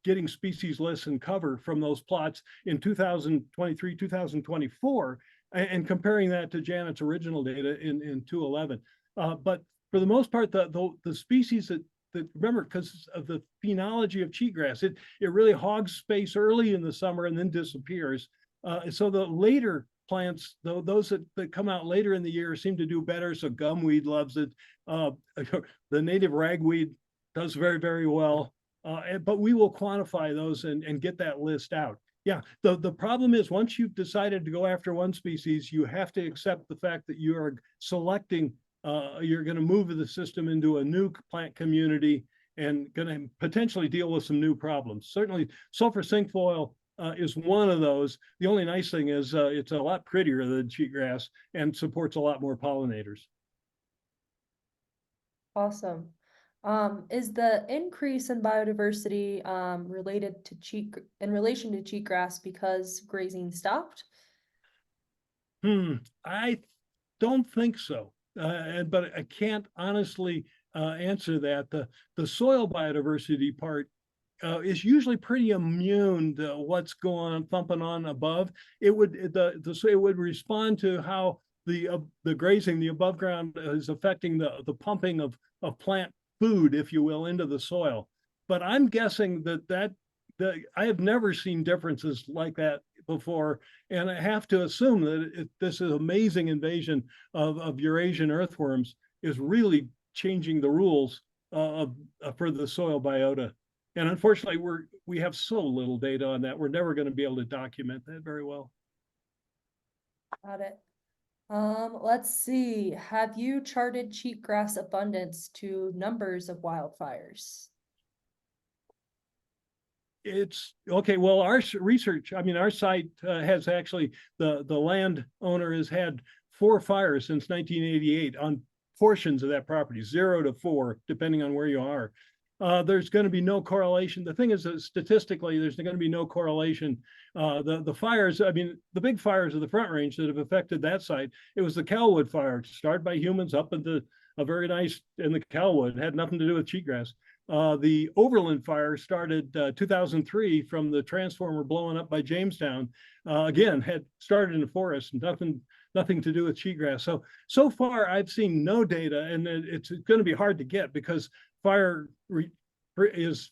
getting species lists and cover from those plots in 2023, 2024, and comparing that to Janet's original data in 2011. But for the most part, the species that remember, because of the phenology of cheatgrass, it really hogs space early in the summer and then disappears. So the later plants, those that come out later in the year, seem to do better. So gumweed loves it. The native ragweed does very, very well. But we will quantify those and get that list out. Yeah, the problem is, once you've decided to go after one species, you have to accept the fact that you are selecting, you're going to move the system into a new plant community and going to potentially deal with some new problems. Certainly sulfur cinquefoil is one of those. The only nice thing is it's a lot prettier than cheatgrass and supports a lot more pollinators. Awesome. Is the increase in biodiversity related to in relation to cheatgrass because grazing stopped? I don't think so, but I can't honestly answer that. The soil biodiversity part is usually pretty immune to what's going on, thumping on above. It would it would respond to how the grazing, the above ground, is affecting the pumping of plant food, if you will, into the soil. But I'm guessing that I have never seen differences like that before, and I have to assume that this is amazing invasion of Eurasian earthworms is really changing the rules for the soil biota. And unfortunately, we have so little data on that. We're never going to be able to document that very well. Got it. Let's see. Have you charted cheatgrass abundance to numbers of wildfires? It's okay. Well, our research, I mean, our site has actually, the landowner has had 4 fires since 1988 on portions of that property, 0 to 4, depending on where you are. There's going to be no correlation. The thing is that statistically, there's going to be no correlation. The fires, I mean, the big fires of the Front Range that have affected that site, it was the Calwood fire, started by humans up into a very nice in the Calwood, had nothing to do with cheatgrass. The Overland fire started 2003 from the transformer blowing up by Jamestown. Again, had started in the forest, nothing to do with cheatgrass. So far, I've seen no data, and it's going to be hard to get because fire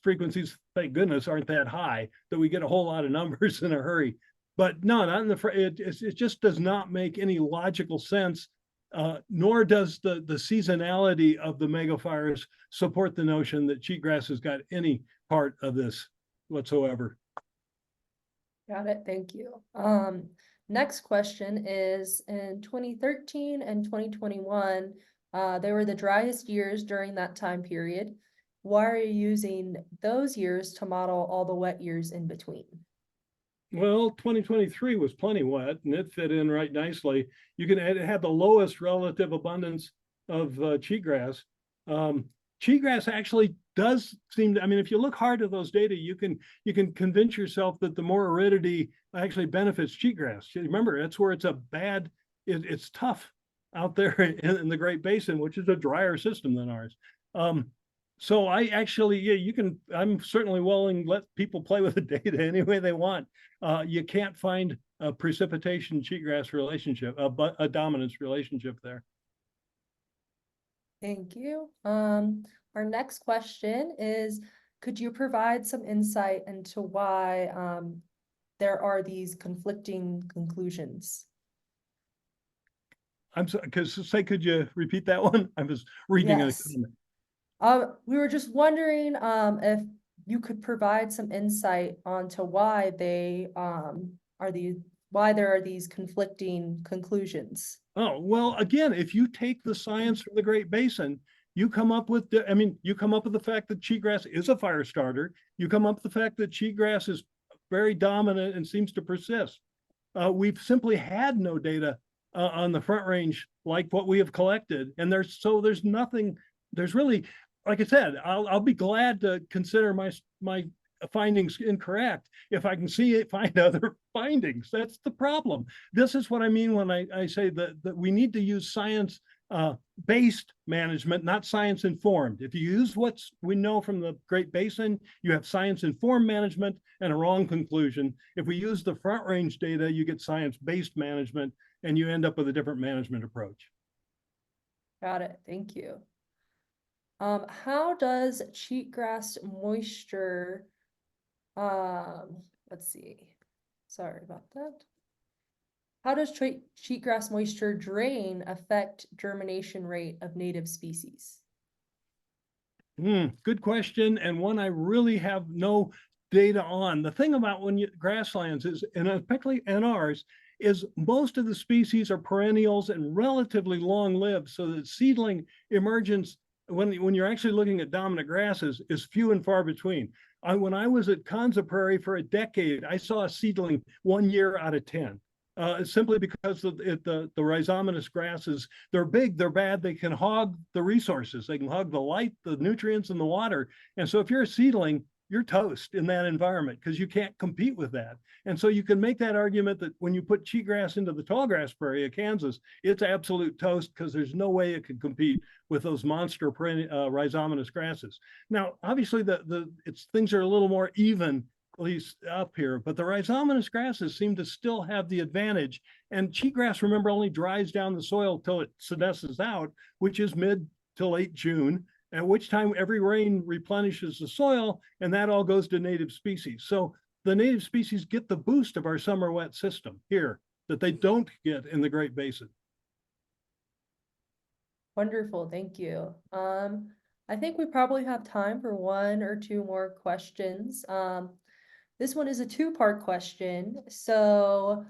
frequencies, thank goodness, aren't that high that we get a whole lot of numbers in a hurry. But no, not in the it just does not make any logical sense nor does the seasonality of the megafires support the notion that cheatgrass has got any part of this whatsoever. Got it, thank you. Next question is, in 2013 and 2021, they were the driest years during that time period. Why are you using those years to model all the wet years in between? Well, 2023 was plenty wet and it fit in right nicely. It had the lowest relative abundance of cheatgrass. Cheatgrass actually does seem to, I mean, if you look hard at those data, you can convince yourself that the more aridity actually benefits cheatgrass. Remember, that's where it's it's tough out there in the Great Basin, which is a drier system than ours. So I actually, yeah, I'm certainly willing to let people play with the data any way they want. You can't find a precipitation cheatgrass relationship, a dominance relationship there. Thank you. Our next question is, could you provide some insight into why there are these conflicting conclusions? I'm sorry, could you repeat that one? I was reading Yes. a comment. We were just wondering if you could provide some insight onto why why there are these conflicting conclusions. Oh, well, again, if you take the science from the Great Basin, you come up with the fact that cheatgrass is a fire starter. You come up with the fact that cheatgrass is very dominant and seems to persist. We've simply had no data on the Front Range like what we have collected. And there's really, like I said, I'll be glad to consider my findings incorrect if I can find other findings. That's the problem. This is what I mean when I say that we need to use science based management, not science informed. If you use what we know from the Great Basin, you have science informed management and a wrong conclusion. If we use the Front Range data, you get science based management and you end up with a different management approach. Got it. Thank you. How does cheatgrass moisture, let's see, sorry about that. How does cheatgrass moisture drain affect germination rate of native species? Good question, and one I really have no data on. The thing about grasslands is, and especially in ours, is most of the species are perennials and relatively long-lived, so that seedling emergence, when you're actually looking at dominant grasses, is few and far between. When I was at Kanza Prairie for a decade, I saw a seedling 1 year out of 10. Simply because the rhizomatous grasses, they're big, they're bad, they can hog the resources, they can hog the light, the nutrients, and the water. And so if you're a seedling, you're toast in that environment because you can't compete with that. And so you can make that argument that when you put cheatgrass into the tallgrass prairie of Kansas, it's absolute toast because there's no way it could compete with those monster rhizomatous grasses. Now, obviously, things are a little more even, at least up here, but the rhizomatous grasses seem to still have the advantage. And cheatgrass, remember, only dries down the soil till it senesces out, which is mid to late June, at which time every rain replenishes the soil, and that all goes to native species. So the native species get the boost of our summer wet system here that they don't get in the Great Basin. Wonderful, thank you. I think we probably have time for one or two more questions. This one is a two-part question. So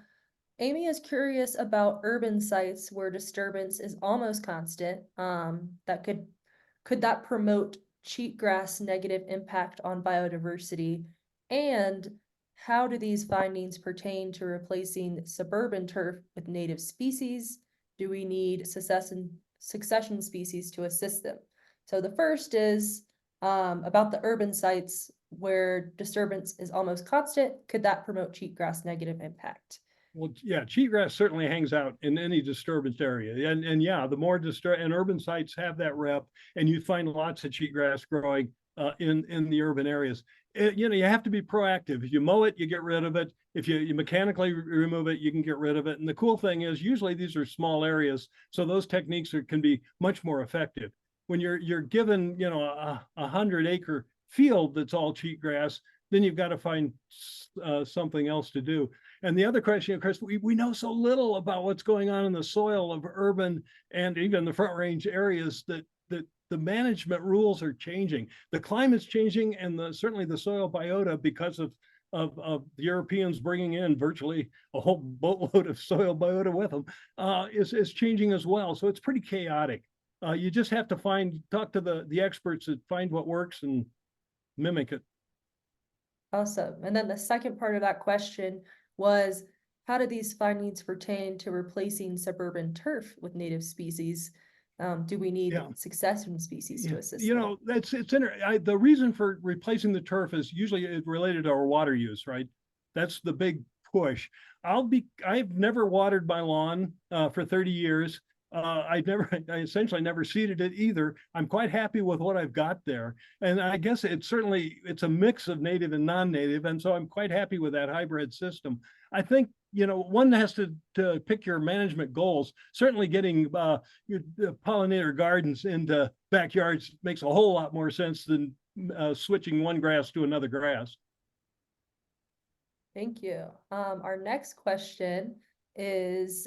Amy is curious about urban sites where disturbance is almost constant. Could that promote cheatgrass negative impact on biodiversity? And how do these findings pertain to replacing suburban turf with native species? Do we need succession species to assist them? So the first is about the urban sites where disturbance is almost constant. Could that promote cheatgrass negative impact? Well, yeah, cheatgrass certainly hangs out in any disturbance area. And yeah, the more and urban sites have that rep, and you find lots of cheatgrass growing in the urban areas. You have to be proactive. If you mow it, you get rid of it. If you mechanically remove it, you can get rid of it. And the cool thing is usually these are small areas, so those techniques can be much more effective. When you're given, a 100-acre field that's all cheatgrass, then you've got to find something else to do. And the other question, of course, we know so little about what's going on in the soil of urban and even the Front Range areas that the management rules are changing. The climate's changing, and certainly the soil biota, because of the Europeans bringing in virtually a whole boatload of soil biota with them, is changing as well. So it's pretty chaotic. You just have to talk to the experts that find what works and mimic it. Awesome. And then the second part of that question was, how do these findings pertain to replacing suburban turf with native species? Do we need succession species to assist? You know, the reason for replacing the turf is usually related to our water use, right? That's the big push. I've never watered my lawn for 30 years. I essentially never seeded it either. I'm quite happy with what I've got there. And I guess it's a mix of native and non-native. And so I'm quite happy with that hybrid system. I think, you know, one has to pick your management goals. Certainly getting your pollinator gardens into backyards makes a whole lot more sense than switching one grass to another grass. Thank you. Our next question is,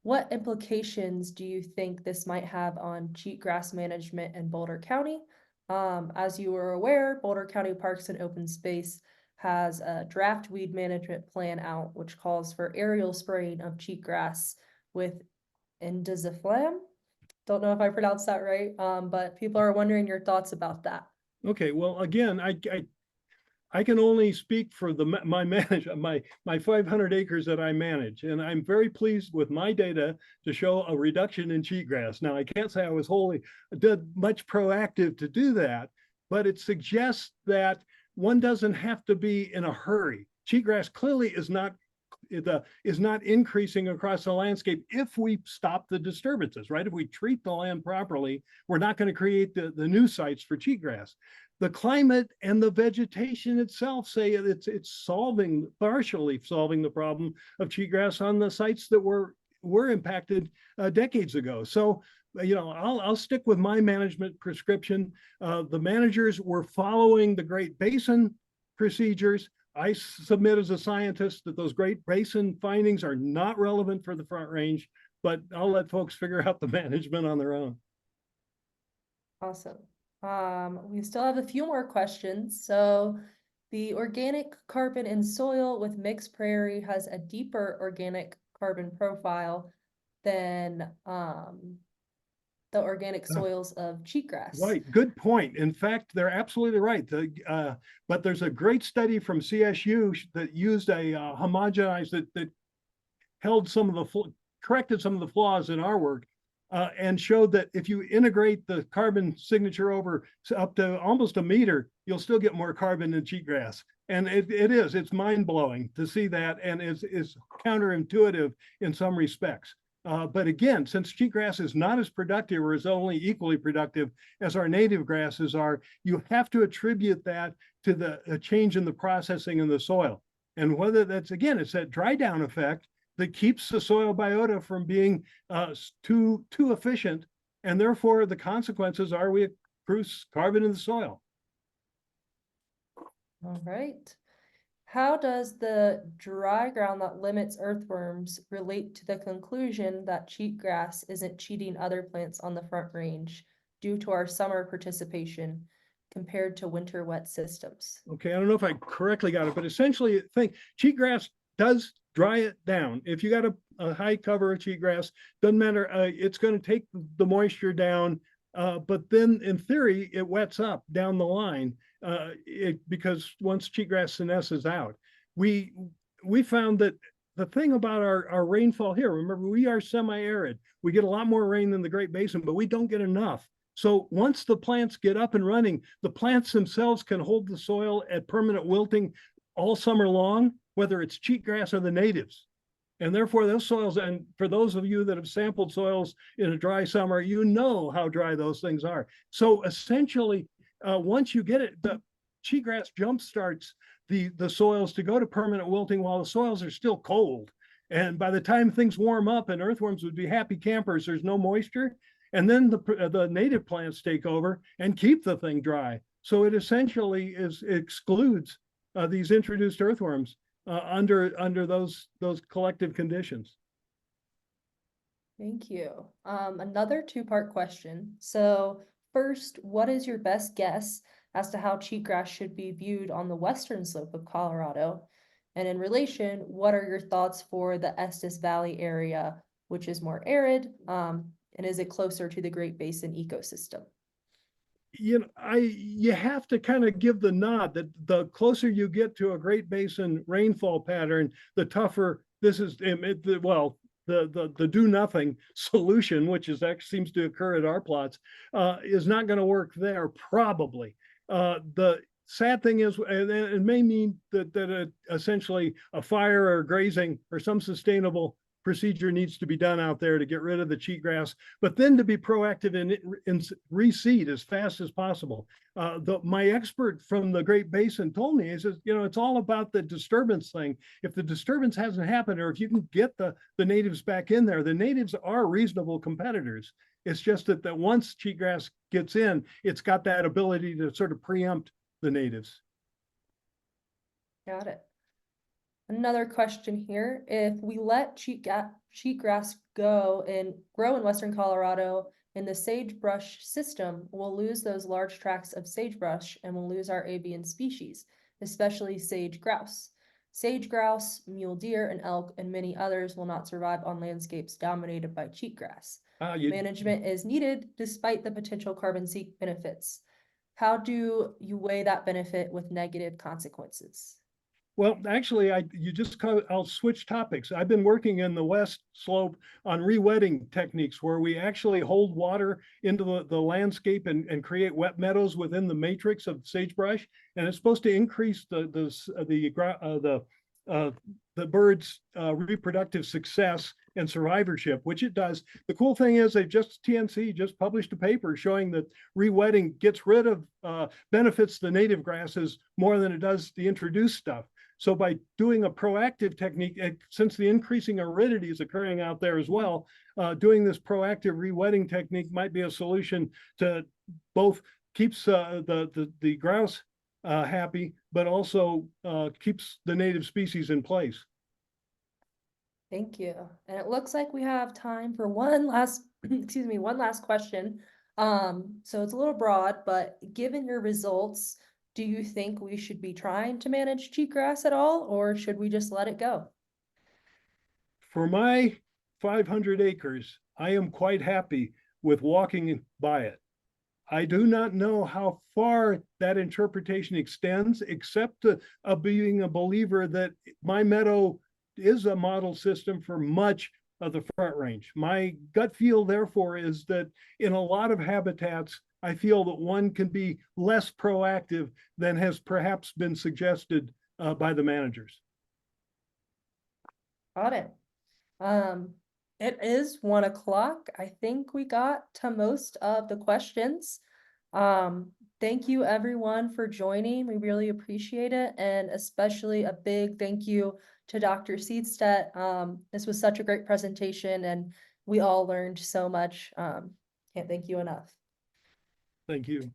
what implications do you think this might have on cheatgrass management in Boulder County? As you are aware, Boulder County Parks and Open Space has a draft weed management plan out, which calls for aerial spraying of cheatgrass with indaziflam. Don't know if I pronounced that right, but people are wondering your thoughts about that. Okay, well, again, I can only speak for my 500 acres that I manage, and I'm very pleased with my data to show a reduction in cheatgrass. Now, I can't say I was did much proactive to do that, but it suggests that one doesn't have to be in a hurry. Cheatgrass clearly is not increasing across the landscape if we stop the disturbances, right? If we treat the land properly, we're not going to create the new sites for cheatgrass. The climate and the vegetation itself say it's partially solving the problem of cheatgrass on the sites that were impacted decades ago. So, you know, I'll stick with my management prescription. The managers were following the Great Basin procedures. I submit as a scientist that those Great Basin findings are not relevant for the Front Range, but I'll let folks figure out the management on their own. Awesome. We still have a few more questions. So the organic carbon in soil with mixed prairie has a deeper organic carbon profile than the organic soils of cheatgrass. Right, good point. In fact, they're absolutely right. But there's a great study from CSU that used a homogenized that corrected some of the flaws in our work, and showed that if you integrate the carbon signature over up to almost a meter, you'll still get more carbon than cheatgrass. And it's mind-blowing to see that, and it's counterintuitive in some respects. But again, since cheatgrass is not as productive or is only equally productive as our native grasses are, you have to attribute that to the change in the processing in the soil. And whether that's, again, it's that dry down effect that keeps the soil biota from being too efficient. And therefore, the consequences are we accrue carbon in the soil. All right. How does the dry ground that limits earthworms relate to the conclusion that cheatgrass isn't cheating other plants on the Front Range due to our summer participation compared to winter wet systems? Okay, I don't know if I correctly got it, but essentially, I think cheatgrass does dry it down. If you got a high cover of cheatgrass, doesn't matter, it's going to take the moisture down, but then in theory, it wets up down the line. Because once cheatgrass senesces out, we found that the thing about our rainfall here, remember, we are semi-arid. We get a lot more rain than the Great Basin, but we don't get enough. So once the plants get up and running, the plants themselves can hold the soil at permanent wilting all summer long, whether it's cheatgrass or the natives. And therefore those soils, and for those of you that have sampled soils in a dry summer, you know how dry those things are. So essentially, once you get it, the cheatgrass jumpstarts the soils to go to permanent wilting while the soils are still cold. And by the time things warm up and earthworms would be happy campers, there's no moisture. And then the native plants take over and keep the thing dry. So it essentially excludes these introduced earthworms under those collective conditions. Thank you. Another two-part question. So first, what is your best guess as to how cheatgrass should be viewed on the western slope of Colorado? And in relation, what are your thoughts for the Estes Valley area, which is more arid, and is it closer to the Great Basin ecosystem? You have to kind of give the nod that the closer you get to a Great Basin rainfall pattern, the tougher this is. The do nothing solution, which is actually seems to occur at our plots, is not going to work there probably. The sad thing is, and it may mean that essentially a fire or grazing or some sustainable procedure needs to be done out there to get rid of the cheatgrass, but then to be proactive in reseed as fast as possible. My expert from the Great Basin told me, he says, it's all about the disturbance thing. If the disturbance hasn't happened, or if you can get the natives back in there, the natives are reasonable competitors. It's just that once cheatgrass gets in, it's got that ability to sort of preempt the natives. Got it. Another question here, if we let cheatgrass go and grow in western Colorado in the sagebrush system, we'll lose those large tracts of sagebrush and we'll lose our avian species, especially sage grouse. Sage grouse, mule deer, and elk, and many others will not survive on landscapes dominated by cheatgrass. Management is needed despite the potential carbon sink benefits. How do you weigh that benefit with negative consequences? Well, actually, I'll switch topics. I've been working in the west slope on re-wetting techniques where we actually hold water into the landscape and create wet meadows within the matrix of sagebrush, and it's supposed to increase the bird's reproductive success and survivorship, which it does. The cool thing is TNC just published a paper showing that re-wetting gets rid of benefits the native grasses more than it does the introduced stuff. So by doing a proactive technique, since the increasing aridity is occurring out there as well, doing this proactive re-wetting technique might be a solution to both keeps the grouse happy, but also keeps the native species in place. Thank you. And it looks like we have time for one last, one last question. So it's a little broad, but given your results, do you think we should be trying to manage cheatgrass at all, or should we just let it go? For my 500 acres, I am quite happy with walking by it. I do not know how far that interpretation extends, except being a believer that my meadow is a model system for much of the Front Range. My gut feel, therefore, is that in a lot of habitats, I feel that one can be less proactive than has perhaps been suggested by the managers. Got it. It is 1 o'clock. I think we got to most of the questions. Thank you everyone for joining. We really appreciate it. And especially a big thank you to Dr. Seastedt. This was such a great presentation and we all learned so much. Can't thank you enough. Thank you.